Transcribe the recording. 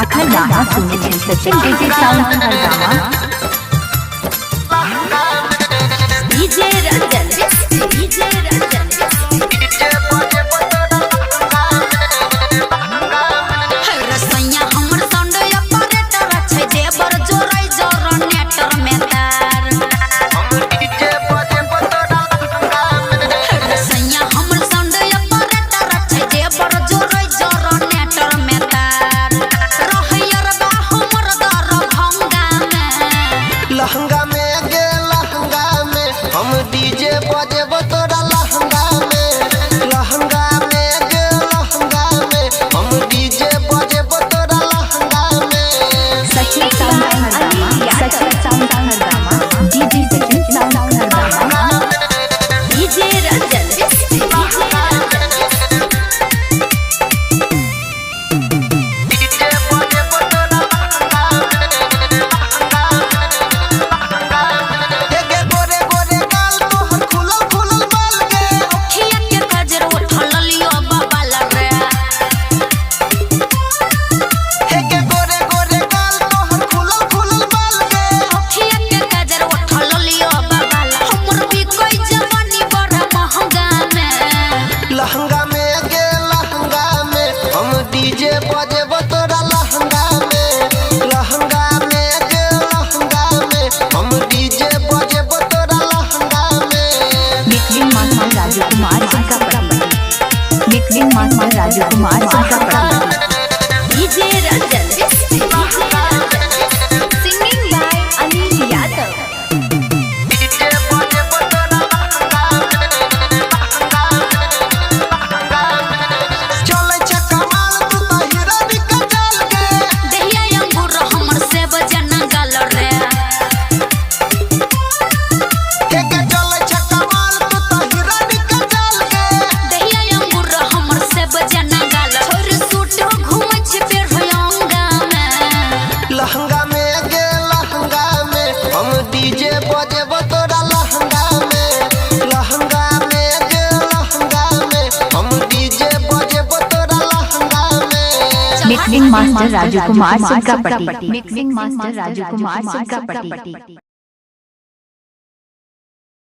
अखंड गाना सुने हैं Sachin DJ sound Hargama DJ Ranjan DJ Ranjan रसैया हमर साउंड ऑपरेटर छै जेबर जोरै जोर नेटर में तार रसैया हमर साउंड ऑपरेटर छै जेबर जोरै जोर नेटर में तार रहैयर बा हमर दर भंगा में लहंगा में गे लहंगा में हम डीजे बजेब तोरा लहंगा में लहंगा में गे लहंगा में हम डीजे बजेब तोरा लहंगा में Sachin sound Hargama Sachin sound Hargama DJ Sachin sound Hargama DJ Ranjan DJ बजेब तोरा लहंगा में गे गोरे गोरे गाल तोहर खुलल खुलल बाल गे खिया के गजर उठल लियो बाबा रे गे गोरे गोरे गाल तोहर खुलल खुलल बाल गे खिया के गजर उठल लियो बाबा हमर भी कोई जवानी बड़ा महंगा में लहंगा में गे लहंगा में हम डीजे बजेब तोरा लहंगा में लहंगा में गे लहंगा में हम डीजे बजेब तोरा लहंगा में मिक्सिंग मास्टर राजू कुमार सिंह का मिक्सिंग मास्टर राजू कुमार सिंह का DJ Ranjan singing by Anil Yadav DJ बजेब तोरा लहंगा में चलै छै कमाल तू त हीरा निकल चल गे दहिया अंगूर हमर से बजना गल रे के चलै छै कमाल तू त हीरा निकल चल गे दहिया अंगूर हमर से बजना गल छोर सूट घूमै छै फेर होयंगा में लहंगा में गे लहंगा में हम डीजे बजेब तोरा लहंगा में लहंगा में गे लहंगा में हम डीजे बजेब तोरा लहंगा में मिक्सिंग मास्टर राजू कुमार सिंह का मिक्सिंग मास्टर राजू कुमार सिंह का